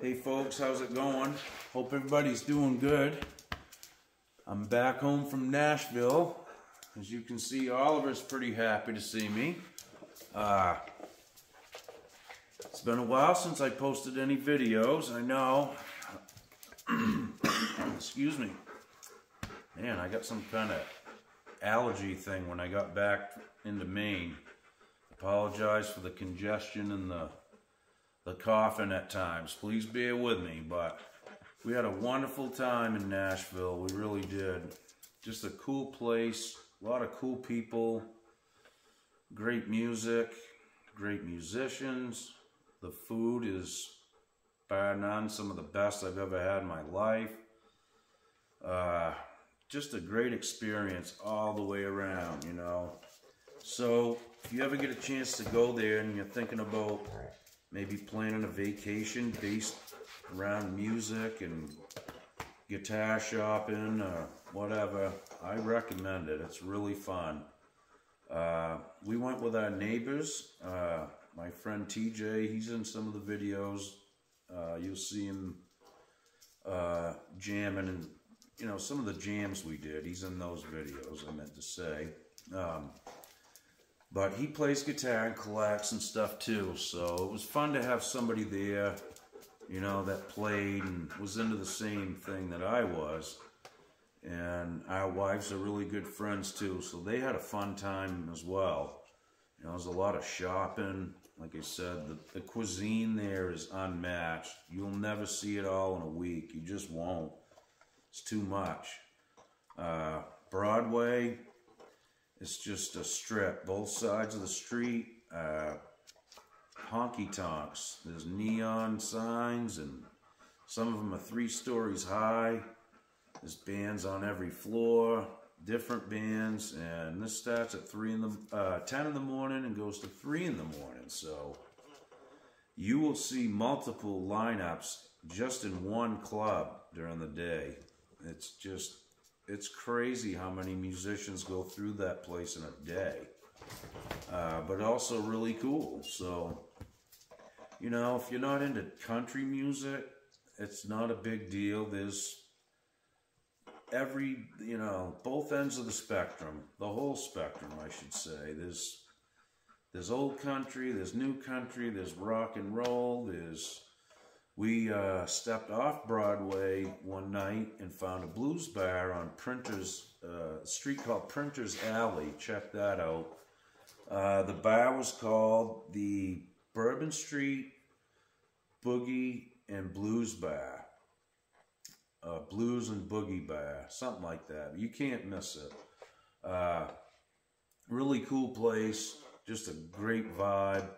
Hey folks, how's it going? Hope everybody's doing good. I'm back home from Nashville. As you can see, Oliver's pretty happy to see me. It's been a while since I posted any videos, I know. Excuse me. Man, I got some kind of allergy thing when I got back into Maine. Apologize for the congestion and the coughing at times. Please bear with me, but we had a wonderful time in Nashville. We really did. Just a cool place, a lot of cool people, great music, great musicians. The food is, bar none, some of the best I've ever had in my life. Just a great experience all the way around, you know. So if you ever get a chance to go there and you're thinking about maybe planning a vacation based around music and guitar shopping or whatever, I recommend it. It's really fun. We went with our neighbors. My friend TJ, he's in some of the videos. You'll see him jamming and, you know, some of the jams we did. He's in those videos, I meant to say. But he plays guitar and collects and stuff too, so it was fun to have somebody there, you know, that played and was into the same thing that I was. And our wives are really good friends too, so they had a fun time as well. You know, there's a lot of shopping. Like I said, the cuisine there is unmatched. You'll never see it all in a week. You just won't. It's too much. Broadway, it's just a strip, both sides of the street, honky-tonks. There's neon signs, and some of them are 3 stories high. There's bands on every floor, different bands, and this starts at 10 in the morning and goes to 3 in the morning. So you will see multiple lineups just in one club during the day. It's crazy how many musicians go through that place in a day, but also really cool. So, you know, if you're not into country music, it's not a big deal. There's you know, both ends of the spectrum, the whole spectrum, I should say. There's old country, there's new country, there's rock and roll, we stepped off Broadway one night and found a blues bar on a street called Printer's Alley. Check that out. The bar was called the Bourbon Street Boogie and Blues Bar. Blues and Boogie Bar, something like that. You can't miss it. Really cool place, just a great vibe.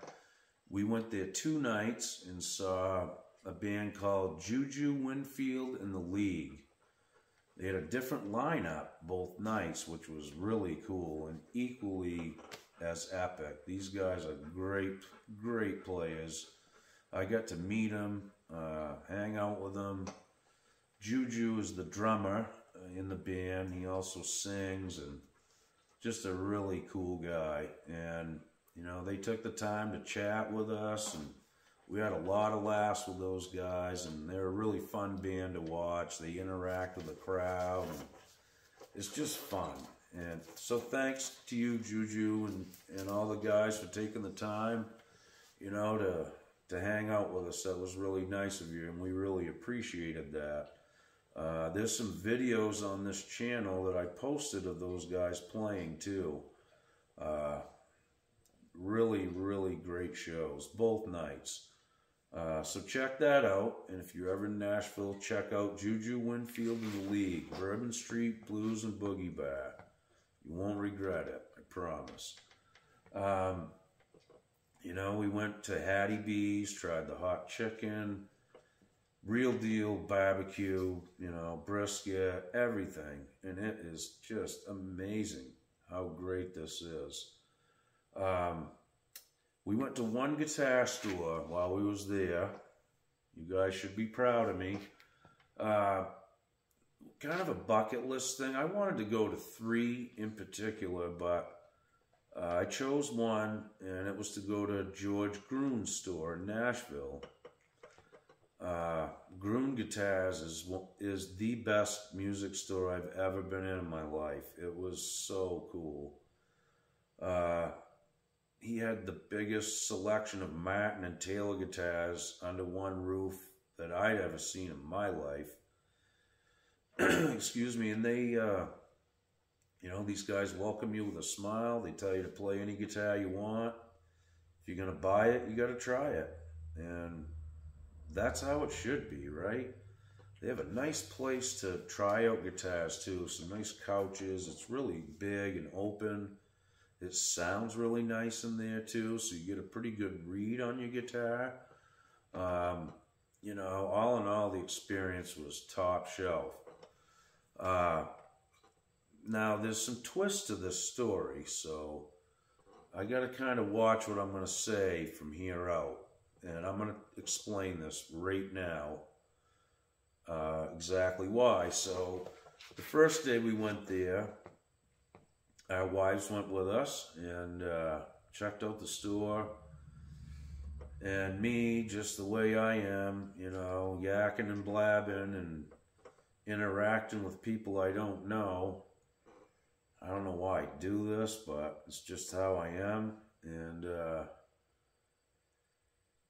We went there 2 nights and saw a band called Juju Winfield and the League. They had a different lineup both nights, which was really cool and equally as epic. These guys are great players. I got to meet them, hang out with them. Juju is the drummer in the band. He also sings, and just a really cool guy. And, you know, they took the time to chat with us, and we had a lot of laughs with those guys, and they're a really fun band to watch. They interact with the crowd, and it's just fun. And so thanks to you, Juju, and all the guys for taking the time, you know, to hang out with us. That was really nice of you, and we really appreciated that. There's some videos on this channel that I posted of those guys playing too. Really great shows, both nights. So check that out, and if you're ever in Nashville, check out Juju Winfield and the League, Bourbon Street Blues and Boogie Bar. You won't regret it, I promise. You know, we went to Hattie B's, tried the hot chicken, real deal barbecue, you know, brisket, everything, and it is just amazing how great this is. We went to one guitar store while we was there. You guys should be proud of me. Kind of a bucket list thing. I wanted to go to 3 in particular, but I chose one, and it was to go to George Gruhn's store in Nashville. Gruhn Guitars is the best music store I've ever been in my life. It was so cool. He had the biggest selection of Martin and Taylor guitars under one roof that I'd ever seen in my life. Excuse me. And they, you know, these guys welcome you with a smile. They tell you to play any guitar you want. If you're going to buy it, you got to try it. And that's how it should be, right? They have a nice place to try out guitars too. Some nice couches. It's really big and open. It sounds really nice in there too, so you get a pretty good read on your guitar. You know, all in all, the experience was top shelf. Now, there's some twists to this story, so I got to kind of watch what I'm going to say from here out. And I'm going to explain this right now, exactly why. So, the first day we went there, our wives went with us and checked out the store. And me, just the way I am, you know, yakking and blabbing and interacting with people I don't know. I don't know why I do this, but it's just how I am. And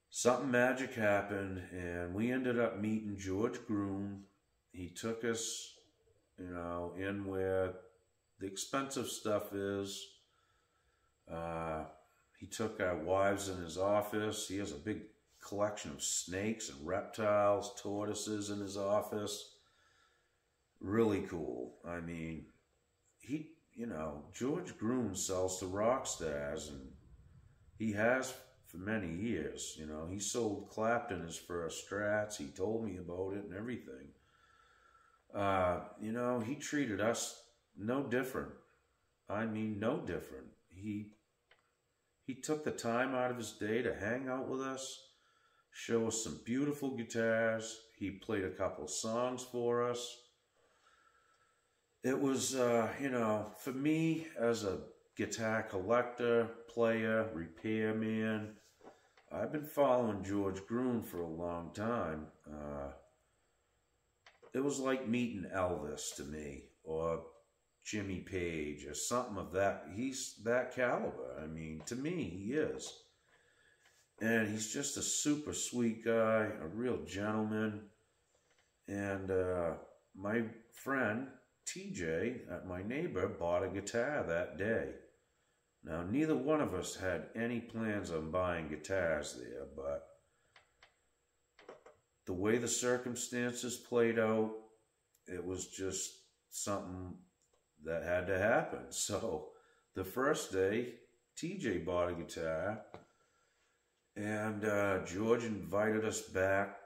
something magic happened, and we ended up meeting George Gruhn. He took us, you know, in where the expensive stuff is. He took our wives in his office. He has a big collection of snakes and reptiles, tortoises in his office. Really cool. I mean, you know, George Gruhn sells to rock stars, and he has for many years. You know, he sold Clapton his first Strats. He told me about it and everything. You know, he treated us no different. I mean, no different. He took the time out of his day to hang out with us, show us some beautiful guitars. He played a couple songs for us. It was, you know, for me as a guitar collector, player, repairman, I've been following George Gruhn for a long time. It was like meeting Elvis to me, or Jimmy Page, or something of that. He's that caliber. I mean, to me, he is. And he's just a super sweet guy, a real gentleman. And my friend, TJ, my neighbor, bought a guitar that day. Now, neither one of us had any plans on buying guitars there, but the way the circumstances played out, it was just something that had to happen. So, the first day, TJ bought a guitar, and George invited us back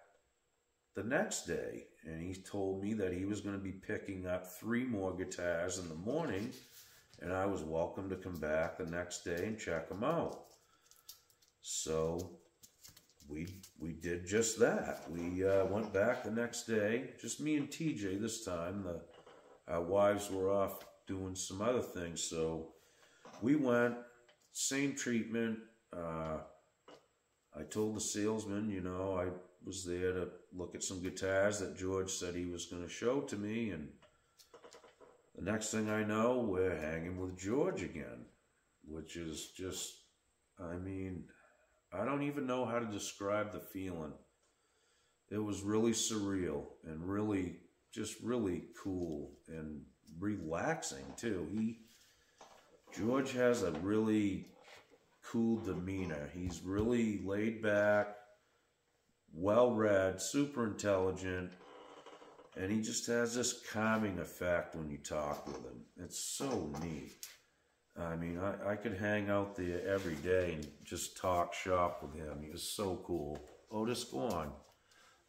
the next day, and he told me that he was going to be picking up 3 more guitars in the morning, and I was welcome to come back the next day and check them out. So we did just that. We went back the next day, just me and TJ this time. Our wives were off doing some other things, so we went, same treatment. I told the salesman, you know, I was there to look at some guitars that George said he was going to show to me, and the next thing I know, we're hanging with George again, which is just, I mean, I don't even know how to describe the feeling. It was really surreal and really, just really cool and relaxing too. George has a really cool demeanor. He's really laid back, well-read, super intelligent, and he just has this calming effect when you talk with him. It's so neat. I mean, I could hang out there every day and just talk shop with him. He was so cool. Otis, go on.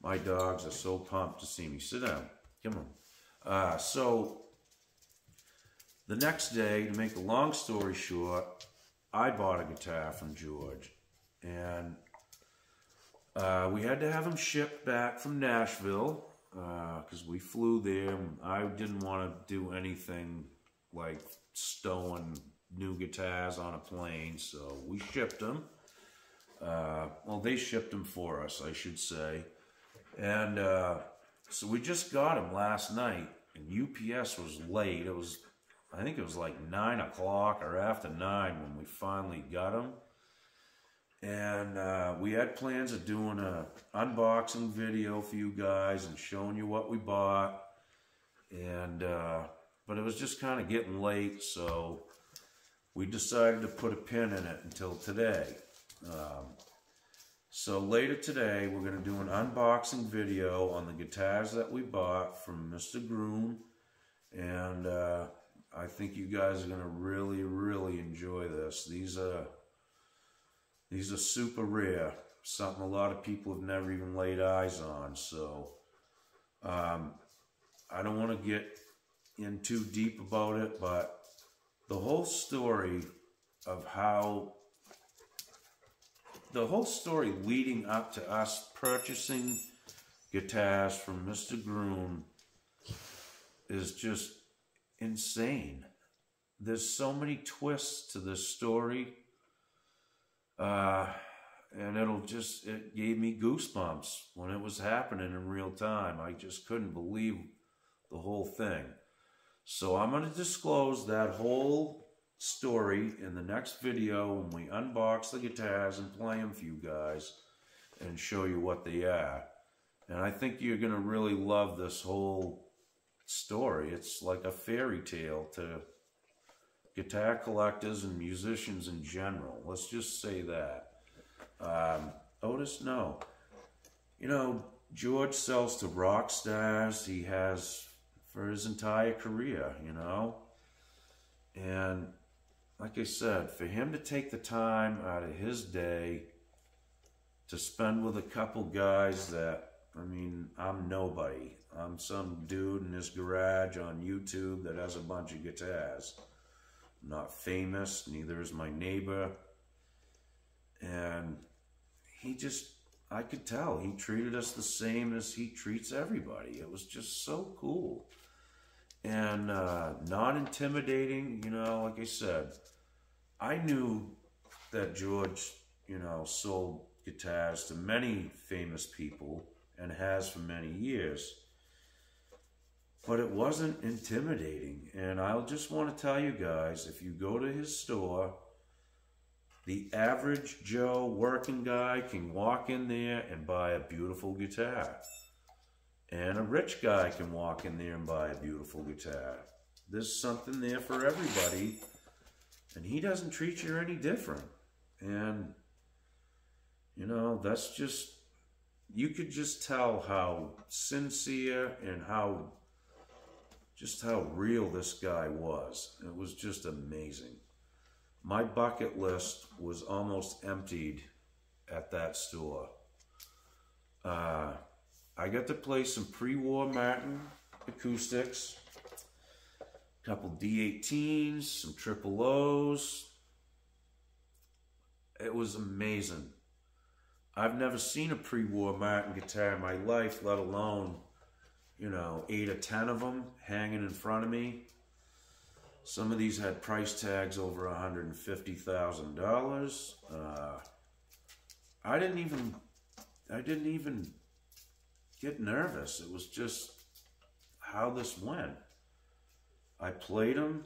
My dogs are so pumped to see me. Sit down. Come on. So, the next day, to make a long story short, I bought a guitar from George. And we had to have him shipped back from Nashville because we flew there. And I didn't want to do anything like stowing new guitars on a plane, so we shipped them. Well, they shipped them for us, I should say. And so we just got them last night, and UPS was late. I think it was like 9 o'clock or after 9 when we finally got them. And we had plans of doing a unboxing video for you guys and showing you what we bought. And but it was just kind of getting late, so we decided to put a pin in it until today. So later today, we're going to do an unboxing video on the guitars that we bought from Mr. Gruhn. And I think you guys are going to really, really enjoy this. These are super rare. Something a lot of people have never even laid eyes on. So I don't want to get in too deep about it, but the whole story leading up to us purchasing guitars from Mr. Gruhn is just insane. There's so many twists to this story, and it gave me goosebumps when it was happening in real time. I just couldn't believe the whole thing. So I'm going to disclose that whole story in the next video when we unbox the guitars and play them for you guys and show you what they are. And I think you're going to really love this whole story. It's like a fairy tale to guitar collectors and musicians in general. Let's just say that. Otis, no. You know, George sells to rock stars. He has for his entire career, you know. And like I said, for him to take the time out of his day to spend with a couple guys that, I mean, I'm nobody. I'm some dude in his garage on YouTube that has a bunch of guitars. I'm not famous, neither is my neighbor. And I could tell he treated us the same as he treats everybody. It was just so cool. And not intimidating, you know, like I said. I knew that George, you know, sold guitars to many famous people and has for many years. But it wasn't intimidating. And I'll just want to tell you guys, if you go to his store, the average Joe working guy can walk in there and buy a beautiful guitar. And a rich guy can walk in there and buy a beautiful guitar. There's something there for everybody. And he doesn't treat you any different. And, you know, that's just, you could just tell how sincere and how real this guy was. It was just amazing. My bucket list was almost emptied at that store. I got to play some pre-war Martin acoustics, a couple D18s, some triple O's. It was amazing. I've never seen a pre-war Martin guitar in my life, let alone, you know, 8 or 10 of them hanging in front of me. Some of these had price tags over $150,000. I didn't even get nervous. It was just how this went. I played them.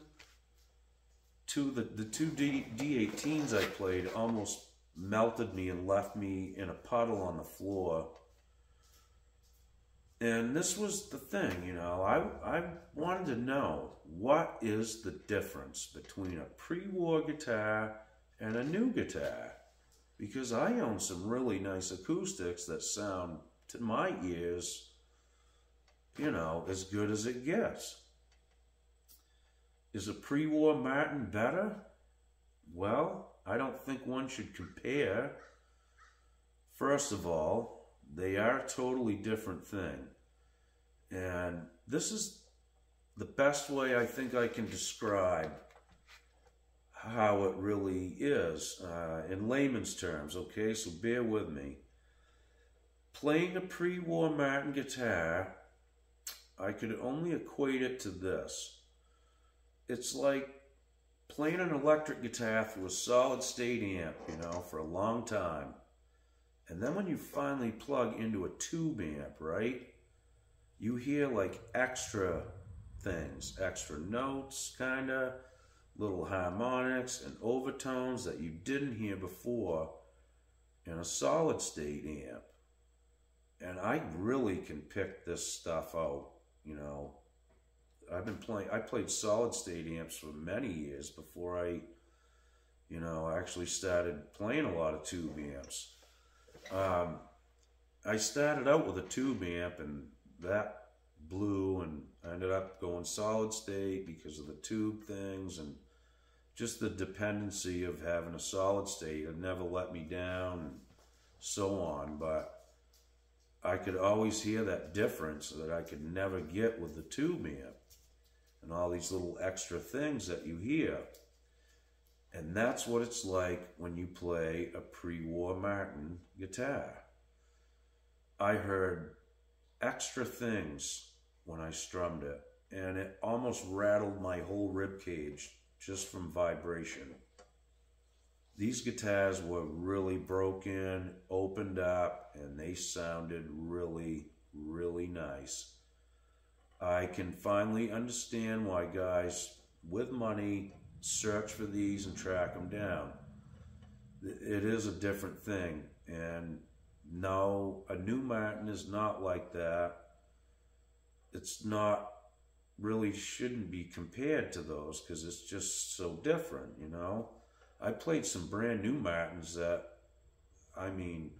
The two D18s I played almost melted me and left me in a puddle on the floor. And this was the thing, you know, I wanted to know, what is the difference between a pre-war guitar and a new guitar? Because I own some really nice acoustics that sound, to my ears, you know, as good as it gets. Is a pre-war Martin better? Well, I don't think one should compare. First of all, they are a totally different thing. And this is the best way I think I can describe how it really is in layman's terms, okay? So bear with me. Playing a pre-war Martin guitar, I could only equate it to this. It's like playing an electric guitar through a solid state amp, you know, for a long time. And then when you finally plug into a tube amp, right, you hear like extra things, extra notes, kind of, little harmonics and overtones that you didn't hear before in a solid state amp. And I really can pick this stuff out, you know. I played solid state amps for many years before I, you know, actually started playing a lot of tube amps. I started out with a tube amp, and that blew, and I ended up going solid state because of the tube things and just the dependency of having a solid state. It never let me down and so on, but I could always hear that difference that I could never get with the tube amp and all these little extra things that you hear. And that's what it's like when you play a pre-war Martin guitar. I heard extra things when I strummed it, and it almost rattled my whole rib cage just from vibration. These guitars were really broken, opened up, and they sounded really, really nice. I can finally understand why guys with money search for these and track them down. It is a different thing, and no, a new Martin is not like that. It's not really, shouldn't be compared to those because it's just so different, you know. I played some brand new Martins that, I mean,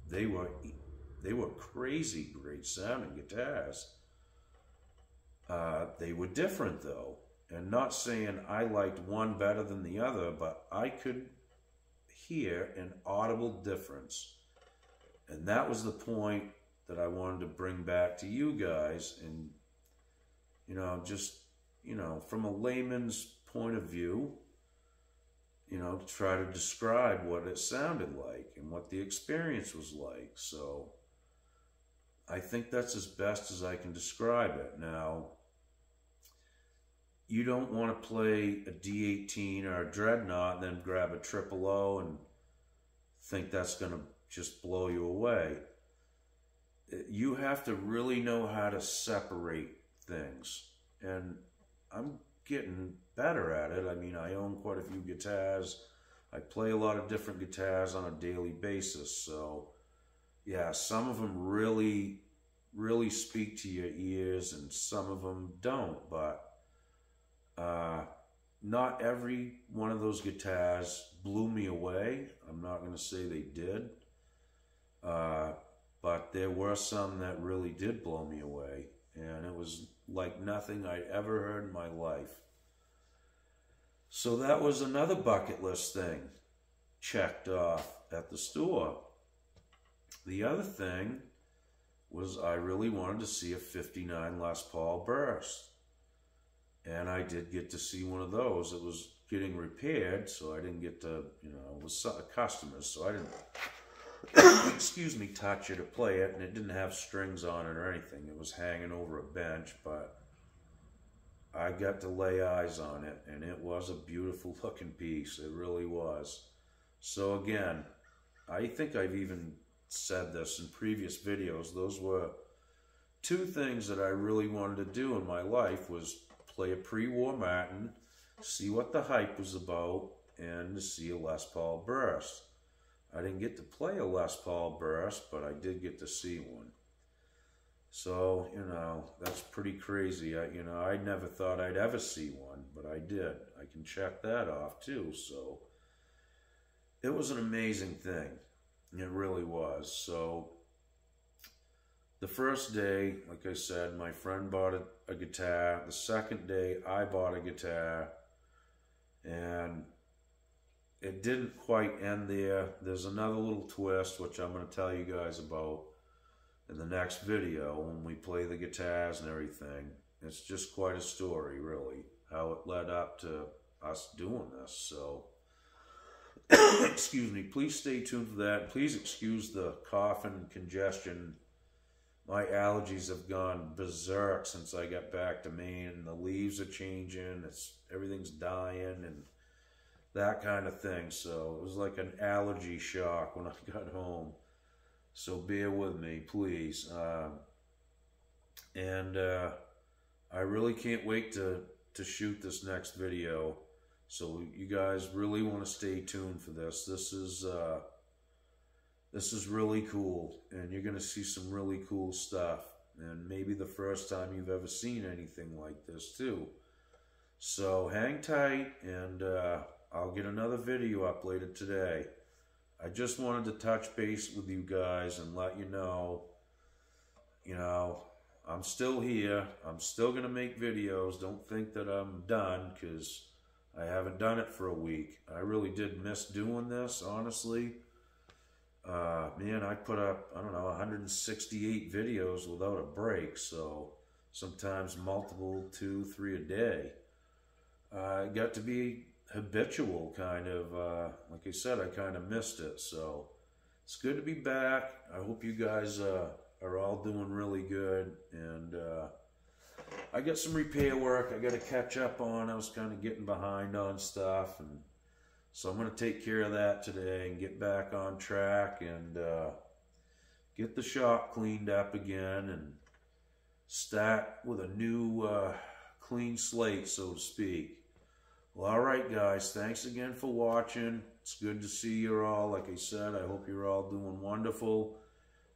they were crazy great sounding guitars. They were different though, and not saying I liked one better than the other, but I could hear an audible difference. And that was the point that I wanted to bring back to you guys, and, you know, just, you know, from a layman's point of view, you know, to try to describe what it sounded like and what the experience was like. So I think that's as best as I can describe it. Now, you don't want to play a D18 or a Dreadnought and then grab a Triple O and think that's going to just blow you away. You have to really know how to separate things, and I'm getting better at it. I mean, I own quite a few guitars. I play a lot of different guitars on a daily basis, so yeah, some of them really, really speak to your ears, and some of them don't, but not every one of those guitars blew me away. I'm not going to say they did. But there were some that really did blow me away, and it was like nothing I'd ever heard in my life. So that was another bucket list thing checked off at the store. The other thing was I really wanted to see a 59 Les Paul Burst, and I did get to see one of those. It was getting repaired, so I didn't get to, you know, it was a customer's, so I didn't excuse me, touch it or play it, and it didn't have strings on it or anything. It was hanging over a bench, but I got to lay eyes on it, and it was a beautiful looking piece. It really was. So again, I think I've even said this in previous videos. Those were two things that I really wanted to do in my life, was play a pre-war Martin, see what the hype was about, and to see a Les Paul Burst. I didn't get to play a Les Paul Burst, but I did get to see one. So, you know, that's pretty crazy. You know, I never thought I'd ever see one, but I did. I can check that off too. So it was an amazing thing. It really was. So the first day, like I said, my friend bought a guitar. The second day, I bought a guitar, and it didn't quite end there. There's another little twist, which I'm going to tell you guys about in the next video when we play the guitars and everything. It's just quite a story, really, how it led up to us doing this. So, excuse me, please stay tuned for that. Please excuse the coughing and congestion. My allergies have gone berserk since I got back to Maine, and the leaves are changing. Everything's dying and that kind of thing. So it was like an allergy shock when I got home. So bear with me, please. I really can't wait to shoot this next video. So you guys really want to stay tuned for this. This is really cool, and you're gonna see some really cool stuff, and maybe the first time you've ever seen anything like this too. So hang tight, and I'll get another video uploaded today. I just wanted to touch base with you guys and let you know, I'm still here. I'm still going to make videos. Don't think that I'm done, because I haven't done it for a week. I really did miss doing this, honestly. Man, I put up, 168 videos without a break, so sometimes multiple, 2, 3 a day. It got to be habitual, kind of. Like I said, I kind of missed it, so it's good to be back. I hope you guys are all doing really good, and I got some repair work I got to catch up on. I was kind of getting behind on stuff, and so I'm going to take care of that today and get back on track and get the shop cleaned up again and start with a new clean slate, so to speak. Well, all right, guys. Thanks again for watching. It's good to see you all. Like I said, I hope you're all doing wonderful.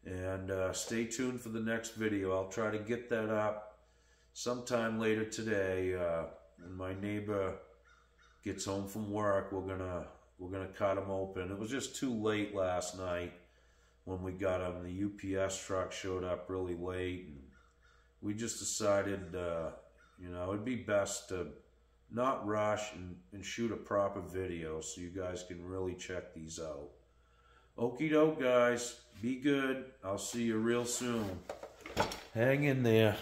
And stay tuned for the next video. I'll try to get that up sometime later today. When my neighbor gets home from work, we're gonna cut them open. It was just too late last night when we got them. The UPS truck showed up really late, and we just decided, it'd be best to not rush and shoot a proper video so you guys can really check these out. Okie doke, guys. Be good. I'll see you real soon. Hang in there.